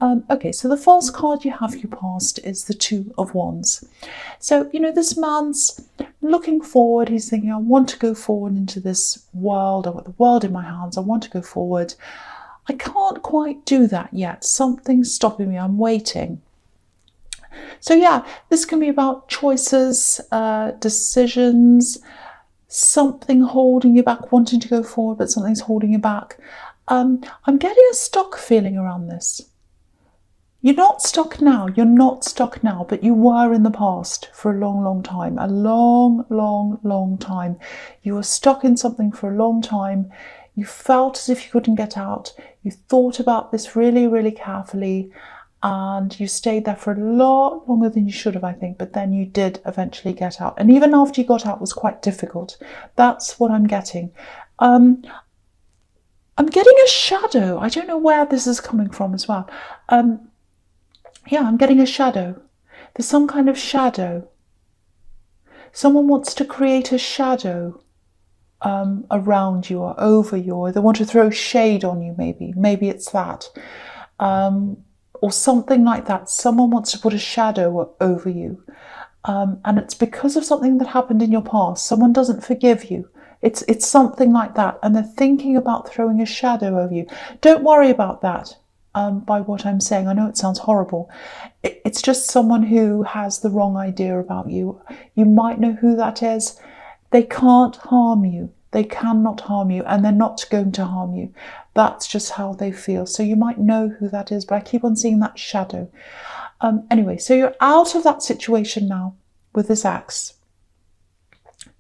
Okay, so the false card you have your past is the Two of Wands. So, this man's looking forward. He's thinking, I want to go forward into this world. I've got the world in my hands. I want to go forward. I can't quite do that yet. Something's stopping me. I'm waiting. So yeah, this can be about choices, decisions, something holding you back, wanting to go forward, but something's holding you back. I'm getting a stuck feeling around this. You're not stuck now, but you were in the past for a long, long time. A long, long, long time. You were stuck in something for a long time. You felt as if you couldn't get out. You thought about this really, really carefully, and you stayed there for a lot longer than you should have, I think, but then you did eventually get out. And even after you got out, it was quite difficult. That's what I'm getting. I'm getting a shadow. I don't know where this is coming from as well. Yeah, I'm getting a shadow. There's some kind of shadow. Someone wants to create a shadow around you or over you, or they want to throw shade on you, maybe. Maybe it's that. Or something like that. Someone wants to put a shadow over you. And it's because of something that happened in your past. Someone doesn't forgive you. It's something like that. And they're thinking about throwing a shadow over you. Don't worry about that. By what I'm saying. I know it sounds horrible. It's just someone who has the wrong idea about you. You might know who that is. They can't harm you. They cannot harm you, and they're not going to harm you. That's just how they feel. So you might know who that is, but I keep on seeing that shadow. Anyway, so you're out of that situation now with this ex.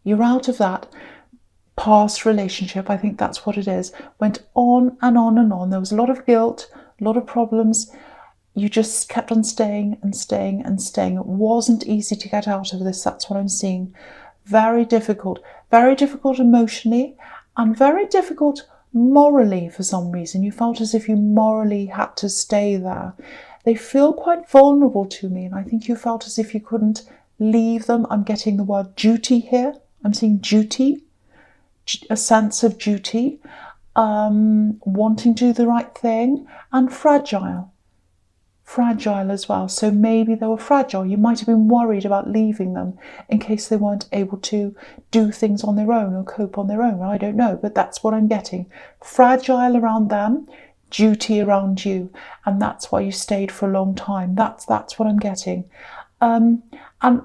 You're out of that past relationship. I think that's what it is. Went on and on and on. There was a lot of guilt, a lot of problems. You just kept on staying and staying and staying. It wasn't easy to get out of this. That's what I'm seeing. Very difficult emotionally, and very difficult morally for some reason. You felt as if you morally had to stay there. They feel quite vulnerable to me, and I think you felt as if you couldn't leave them. I'm getting the word duty here. I'm seeing duty, a sense of duty, wanting to do the right thing, and fragile as well. So maybe they were fragile. You might have been worried about leaving them in case they weren't able to do things on their own or cope on their own. I don't know, but that's what I'm getting. Fragile around them, duty around you, and that's why you stayed for a long time. That's what I'm getting. And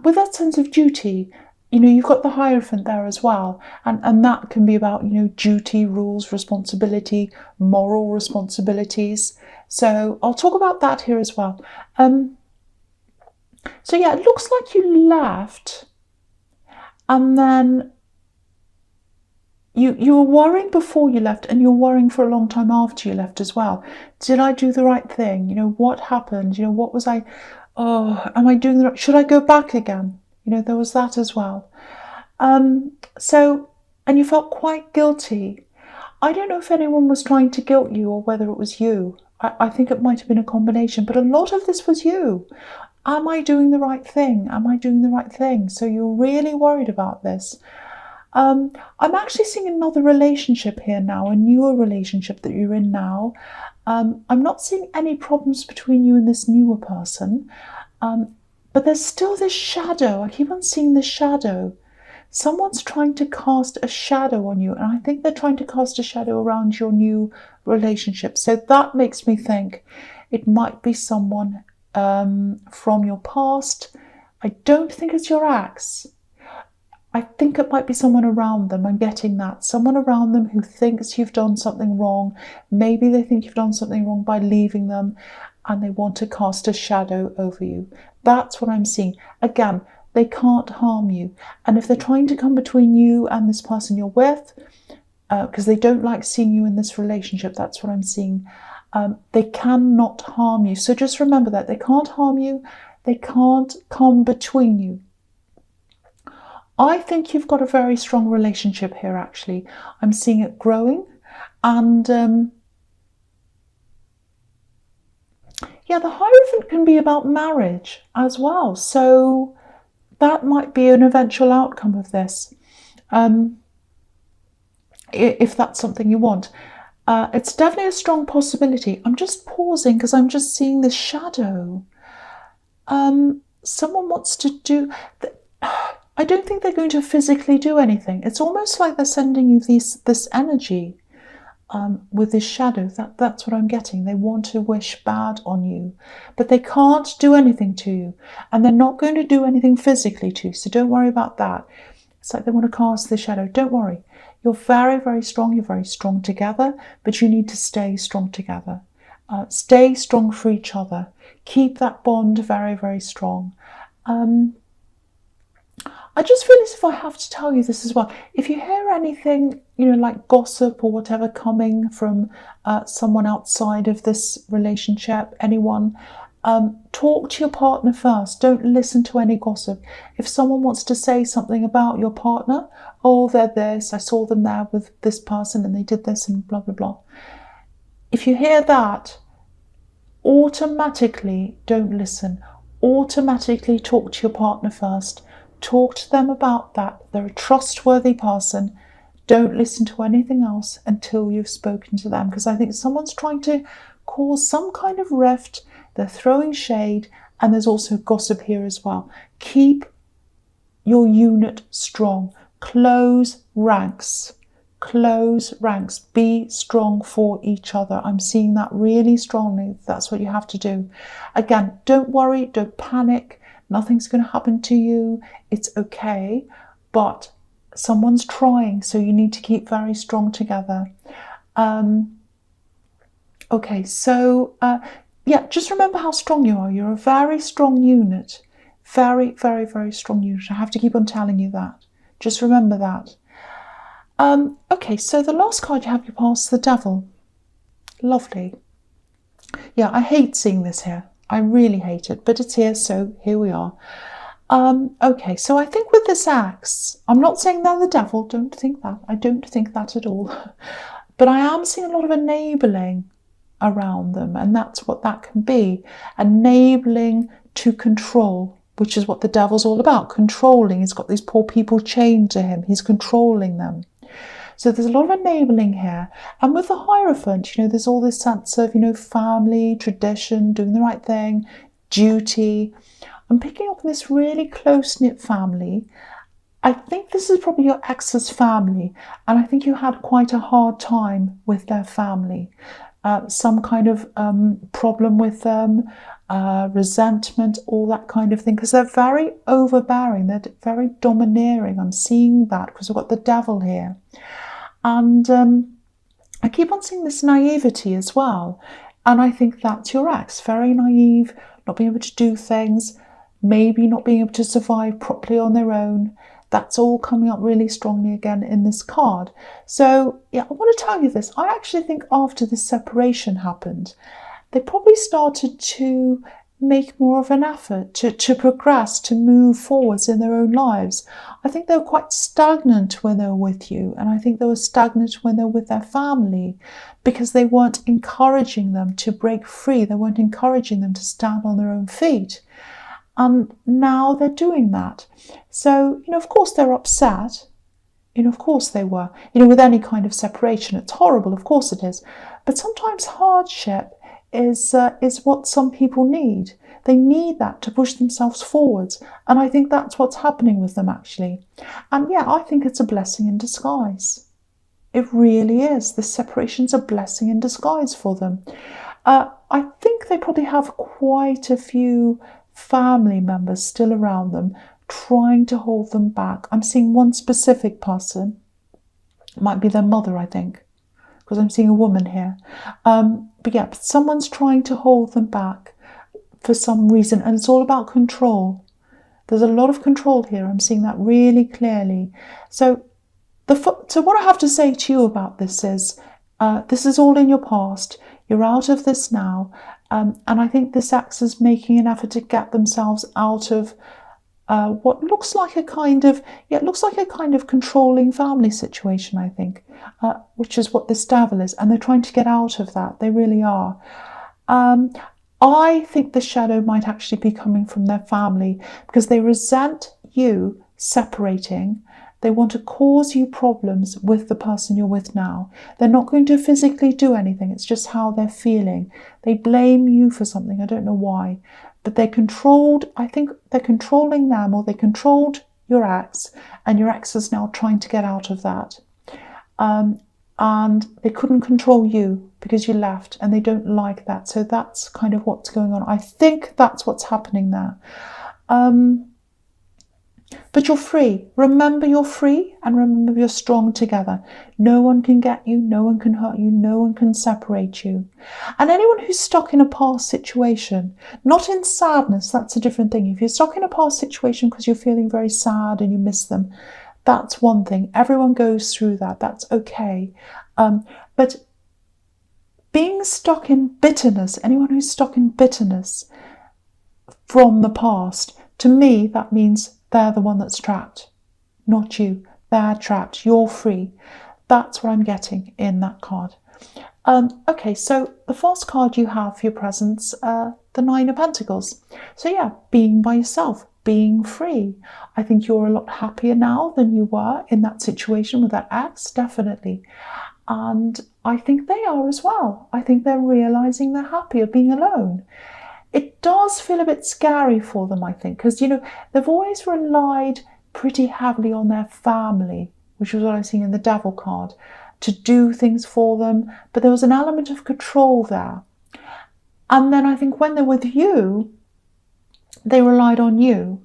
with that sense of duty, you've got the Hierophant there as well, and that can be about, duty, rules, responsibility, moral responsibilities. So I'll talk about that here as well. So yeah, it looks like you left, and then you were worrying before you left, and you're worrying for a long time after you left as well. Did I do the right thing? What happened? What was I? Oh, am I doing the right? Should I go back again? There was that as well. And you felt quite guilty. I don't know if anyone was trying to guilt you or whether it was you. I think it might have been a combination, but a lot of this was you. Am I doing the right thing? Am I doing the right thing? So you're really worried about this. I'm actually seeing another relationship here now, a newer relationship that you're in now. I'm not seeing any problems between you and this newer person. But there's still this shadow. I keep on seeing this shadow. Someone's trying to cast a shadow on you, and I think they're trying to cast a shadow around your new relationship. So that makes me think it might be someone from your past. I don't think it's your ex. I think it might be someone around them. I'm getting that. Someone around them who thinks you've done something wrong. Maybe they think you've done something wrong by leaving them, and they want to cast a shadow over you. That's what I'm seeing. Again, they can't harm you. And if they're trying to come between you and this person you're with, because they don't like seeing you in this relationship, that's what I'm seeing, they cannot harm you. So just remember that. They can't harm you. They can't come between you. I think you've got a very strong relationship here, actually. I'm seeing it growing. And yeah, the Hierophant can be about marriage as well. So that might be an eventual outcome of this, if that's something you want. It's definitely a strong possibility. I'm just pausing because I'm just seeing this shadow. Someone wants to do... I don't think they're going to physically do anything. It's almost like they're sending you this energy with this shadow. That's what I'm getting. They want to wish bad on you, but they can't do anything to you. And they're not going to do anything physically to you, so don't worry about that. It's like they want to cast the shadow. Don't worry. You're very, very strong. You're very strong together, but you need to stay strong together. Stay strong for each other. Keep that bond very, very strong. I just feel as if I have to tell you this as well. If you hear anything, like gossip or whatever coming from someone outside of this relationship, anyone, talk to your partner first. Don't listen to any gossip. If someone wants to say something about your partner, oh, they're this, I saw them there with this person and they did this and blah, blah, blah. If you hear that, automatically don't listen. Automatically talk to your partner first. Talk to them about that. They're a trustworthy person. Don't listen to anything else until you've spoken to them, because I think someone's trying to cause some kind of rift. They're throwing shade, and there's also gossip here as well. Keep your unit strong. Close ranks. Close ranks. Be strong for each other. I'm seeing that really strongly. That's what you have to do. Again, don't worry. Don't panic. Nothing's going to happen to you. It's okay. But someone's trying, so you need to keep very strong together. Okay, so yeah, just remember how strong you are. You're a very strong unit. Very, very, very strong unit. I have to keep on telling you that. Just remember that. Okay, so the last card you have, you pass the Devil. Lovely. Yeah, I hate seeing this here. I really hate it, but it's here, so here we are. Okay, so I think with this axe, I'm not saying they're the devil, don't think that. I don't think that at all. But I am seeing a lot of enabling around them, and that's what that can be. Enabling to control, which is what the devil's all about. Controlling. He's got these poor people chained to him. He's controlling them. So there's a lot of enabling here. And with the Hierophant, there's all this sense of, family, tradition, doing the right thing, duty. I'm picking up this really close-knit family. I think this is probably your ex's family, and I think you had quite a hard time with their family. Some kind of problem with them, resentment, all that kind of thing, because they're very overbearing, they're very domineering. I'm seeing that because we've got the Devil here. And I keep on seeing this naivety as well. And I think that's your ex, very naive, not being able to do things, maybe not being able to survive properly on their own. That's all coming up really strongly again in this card. So yeah, I want to tell you this. I actually think after this separation happened, they probably started to make more of an effort to progress, to move forwards in their own lives. I think they were quite stagnant when they were with you, and I think they were stagnant when they were with their family, because they weren't encouraging them to break free. They weren't encouraging them to stand on their own feet. And now they're doing that. So, of course they're upset. Of course they were. With any kind of separation, it's horrible, of course it is. But sometimes hardship is what some people need. They need that to push themselves forwards. And I think that's what's happening with them, actually. And yeah, I think it's a blessing in disguise. It really is. This separation's a blessing in disguise for them. I think they probably have quite a few family members still around them, trying to hold them back. I'm seeing one specific person. It might be their mother, I think, because I'm seeing a woman here. But yeah, someone's trying to hold them back for some reason, and it's all about control. There's a lot of control here. I'm seeing that really clearly. So what I have to say to you about this is all in your past. You're out of this now. And I think this axe is making an effort to get themselves out of what looks like a kind of controlling family situation, I think, which is what this Devil is. And they're trying to get out of that. They really are. I think the shadow might actually be coming from their family, because they resent you separating, They want to cause you problems with the person you're with now. They're not going to physically do anything. It's just how they're feeling. They blame you for something. I don't know why. But they're controlled. I think they're controlling them, or they controlled your ex, and your ex is now trying to get out of that. And they couldn't control you because you left, and they don't like that. So that's kind of what's going on. I think that's what's happening there. But you're free. Remember, you're free, and remember, you're strong together. No one can get you. No one can hurt you. No one can separate you. And anyone who's stuck in a past situation, not in sadness, that's a different thing. If you're stuck in a past situation because you're feeling very sad and you miss them, that's one thing. Everyone goes through that. That's okay. But being stuck in bitterness, anyone who's stuck in bitterness from the past, to me, that means they're the one that's trapped, not you. They're trapped. You're free. That's what I'm getting in that card. Okay, so the first card you have for your presents, the Nine of Pentacles. So yeah, being by yourself, being free. I think you're a lot happier now than you were in that situation with that ex, definitely. And I think they are as well. I think they're realizing they're happier being alone. It does feel a bit scary for them, I think, because, you know, they've always relied pretty heavily on their family, which was what I was seeing in the Devil card, to do things for them. But there was an element of control there. And then I think when they're with you, they relied on you.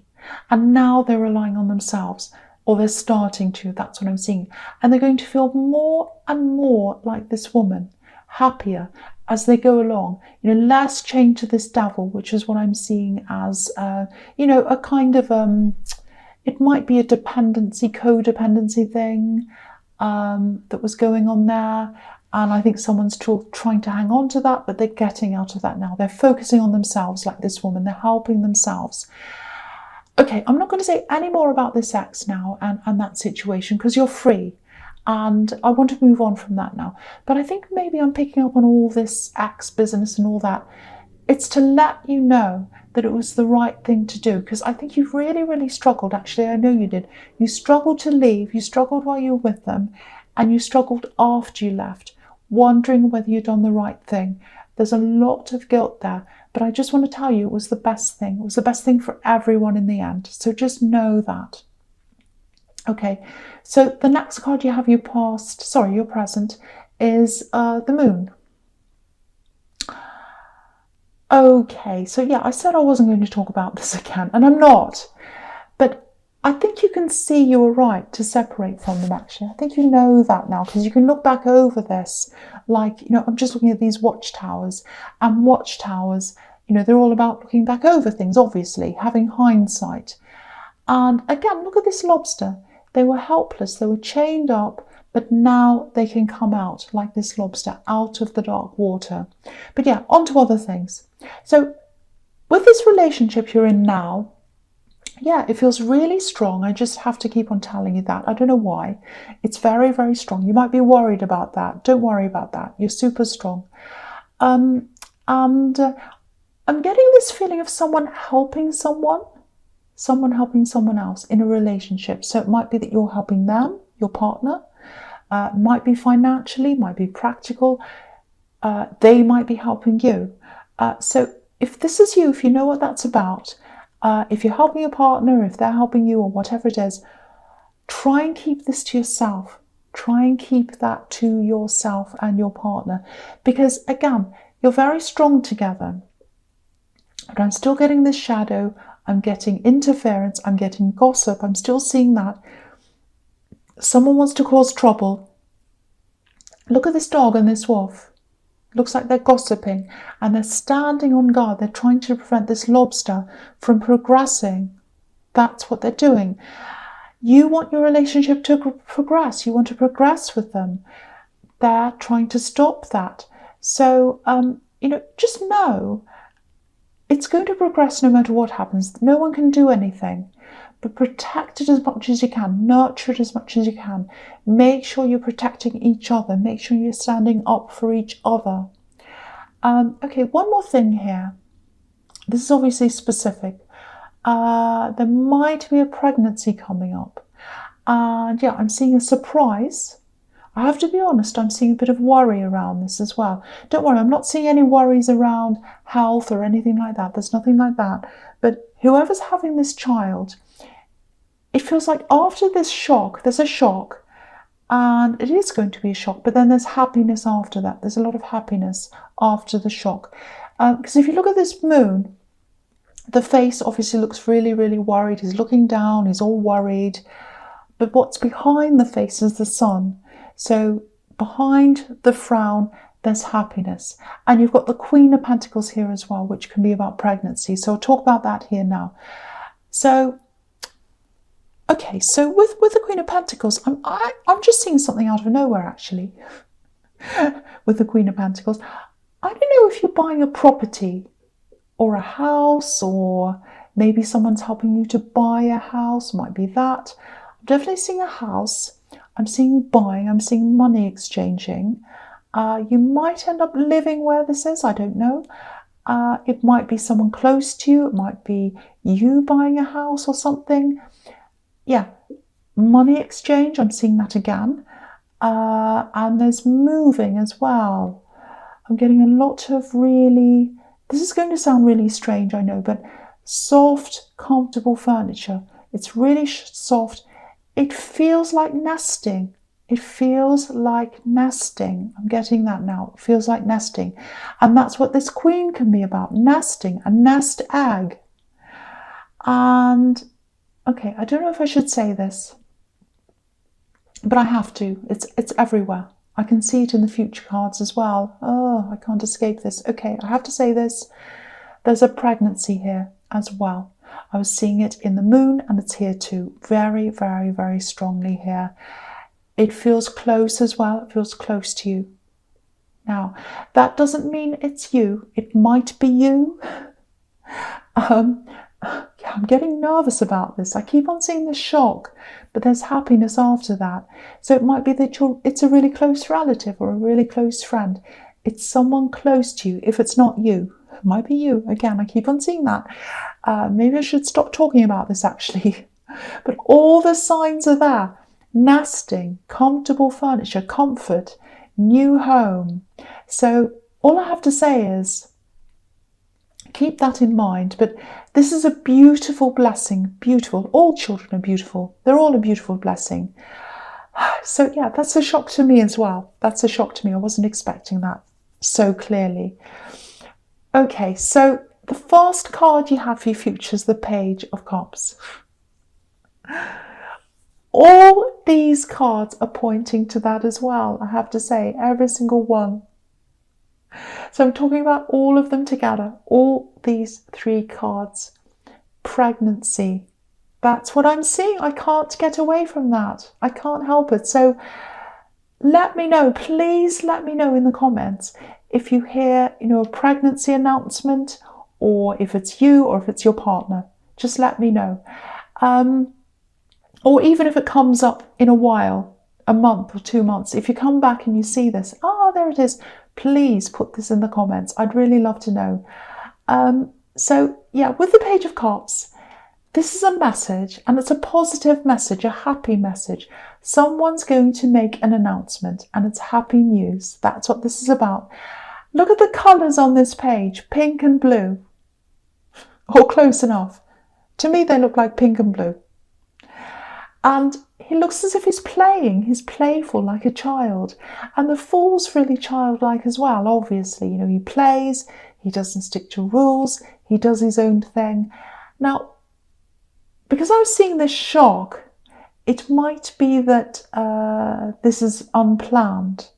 And now they're relying on themselves, or they're starting to. That's what I'm seeing. And they're going to feel more and more like this woman, happier as they go along, you know, less chained to this devil, which is what I'm seeing as, you know, a kind of, it might be a dependency, codependency thing that was going on there. And I think someone's trying to hang on to that, but they're getting out of that now. They're focusing on themselves like this woman. They're helping themselves. Okay, I'm not going to say any more about this ex now and that situation, because you're free. And I want to move on from that now. But I think maybe I'm picking up on all this ex business and all that. It's to let you know that it was the right thing to do. Because I think you've really, really struggled. Actually, I know you did. You struggled to leave. You struggled while you were with them. And you struggled after you left, wondering whether you'd done the right thing. There's a lot of guilt there. But I just want to tell you it was the best thing. It was the best thing for everyone in the end. So just know that. Okay, so the next card you have, your present, is the Moon. Okay, so yeah, I said I wasn't going to talk about this again, and I'm not. But I think you can see you were right to separate from them, actually. I think you know that now, because you can look back over this. Like, you know, I'm just looking at these watchtowers, and watchtowers, you know, they're all about looking back over things, obviously, having hindsight. And again, look at this lobster. They were helpless, they were chained up, but now they can come out like this lobster, out of the dark water. But yeah, on to other things. So with this relationship you're in now, yeah, it feels really strong. I just have to keep on telling you that. I don't know why. It's very, very strong. You might be worried about that. Don't worry about that. You're super strong. And I'm getting this feeling of someone helping someone helping someone else in a relationship. So it might be that you're helping them, your partner, might be financially, might be practical. They might be helping you. So if this is you, if you know what that's about, if you're helping your partner, if they're helping you, or whatever it is, try and keep this to yourself. Try and keep that to yourself and your partner. Because again, you're very strong together. But I'm still getting this shadow. I'm getting interference, I'm getting gossip, I'm still seeing that. Someone wants to cause trouble. Look at this dog and this wolf. Looks like they're gossiping and they're standing on guard. They're trying to prevent this lobster from progressing. That's what they're doing. You want your relationship to progress. You want to progress with them. They're trying to stop that. So, you know, just know it's going to progress no matter what happens. No one can do anything, but protect it as much as you can. Nurture it as much as you can. Make sure you're protecting each other. Make sure you're standing up for each other. Okay, one more thing here. This is obviously specific. There might be a pregnancy coming up. And yeah, I'm seeing a surprise. I have to be honest, I'm seeing a bit of worry around this as well. Don't worry, I'm not seeing any worries around health or anything like that. There's nothing like that. But whoever's having this child, it feels like after this shock, there's a shock, and it is going to be a shock, but then there's happiness after that. There's a lot of happiness after the shock. Because if you look at this moon, the face obviously looks really, really worried. He's looking down, he's all worried. But what's behind the face is the sun. So behind the frown, there's happiness. And you've got the Queen of Pentacles here as well, which can be about pregnancy. So I'll talk about that here now. So, okay, so with the Queen of Pentacles, I'm just seeing something out of nowhere, actually, with the Queen of Pentacles. I don't know if you're buying a property or a house, or maybe someone's helping you to buy a house, might be that. I'm definitely seeing a house. I'm seeing buying, I'm seeing money exchanging. You might end up living where this is, I don't know. It might be someone close to you, it might be you buying a house or something. Yeah, money exchange, I'm seeing that again. And there's moving as well. I'm getting a lot of really, this is going to sound really strange, I know, but soft, comfortable furniture. It's really soft. It feels like nesting. It feels like nesting. I'm getting that now. It feels like nesting. And that's what this queen can be about, nesting, a nest egg. And, okay, I don't know if I should say this, but I have to. It's everywhere. I can see it in the future cards as well. Oh, I can't escape this. Okay, I have to say this. There's a pregnancy here as well. I was seeing it in the moon, and it's here too. Very, very, very strongly here. It feels close as well. It feels close to you. Now, that doesn't mean it's you. It might be you. I'm getting nervous about this. I keep on seeing the shock, but there's happiness after that. So it might be that it's a really close relative or a really close friend. It's someone close to you. If it's not you, it might be you. Again, I keep on seeing that. Maybe I should stop talking about this actually. But all the signs are there. Nesting, comfortable furniture, comfort, new home. So all I have to say is keep that in mind. But this is a beautiful blessing. Beautiful. All children are beautiful. They're all a beautiful blessing. So yeah, that's a shock to me as well. That's a shock to me. I wasn't expecting that so clearly. Okay, so the first card you have for your future is the Page of Cups. All these cards are pointing to that as well, I have to say, every single one. So I'm talking about all of them together, all these three cards. Pregnancy, that's what I'm seeing. I can't get away from that. I can't help it. So let me know, please let me know in the comments if you hear, a pregnancy announcement, or if it's you or if it's your partner. Just let me know. Or even if it comes up in a while, a month or 2 months, if you come back and you see this, there it is, please put this in the comments. I'd really love to know. So yeah, with the Page of Cups, this is a message, and it's a positive message, a happy message. Someone's going to make an announcement, and it's happy news. That's what this is about. Look at the colours on this page, pink and blue. Or close enough. To me, they look like pink and blue. And he looks as if he's playing. He's playful, like a child. And the Fool's really childlike as well, obviously. He plays, he doesn't stick to rules, he does his own thing. Now, because I was seeing this shock, it might be that this is unplanned.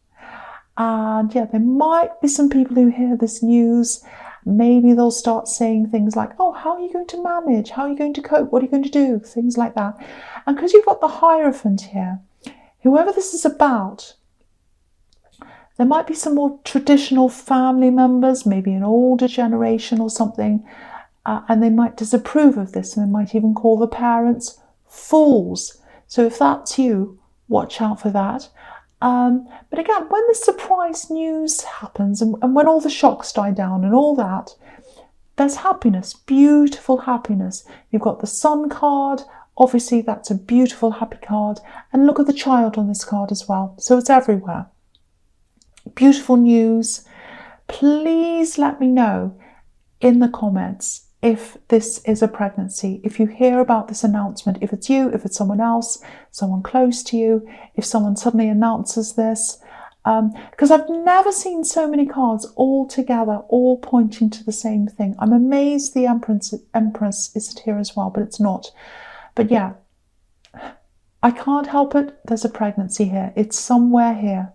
And yeah, there might be some people who hear this news. Maybe they'll start saying things like, oh, how are you going to manage? How are you going to cope? What are you going to do? Things like that. And because you've got the Hierophant here, whoever this is about, there might be some more traditional family members, maybe an older generation or something, and they might disapprove of this, and they might even call the parents fools. So if that's you, watch out for that. But again, when the surprise news happens, and when all the shocks die down and all that, there's happiness, beautiful happiness. You've got the Sun card, Obviously, that's a beautiful, happy card. And look at the child on this card as well. So it's everywhere. Beautiful news. Please let me know in the comments if this is a pregnancy, if you hear about this announcement, if it's you, if it's someone else, someone close to you, if someone suddenly announces this. Because I've never seen so many cards all together, all pointing to the same thing. I'm amazed the Empress is here as well, but it's not. But yeah, I can't help it. There's a pregnancy here. It's somewhere here.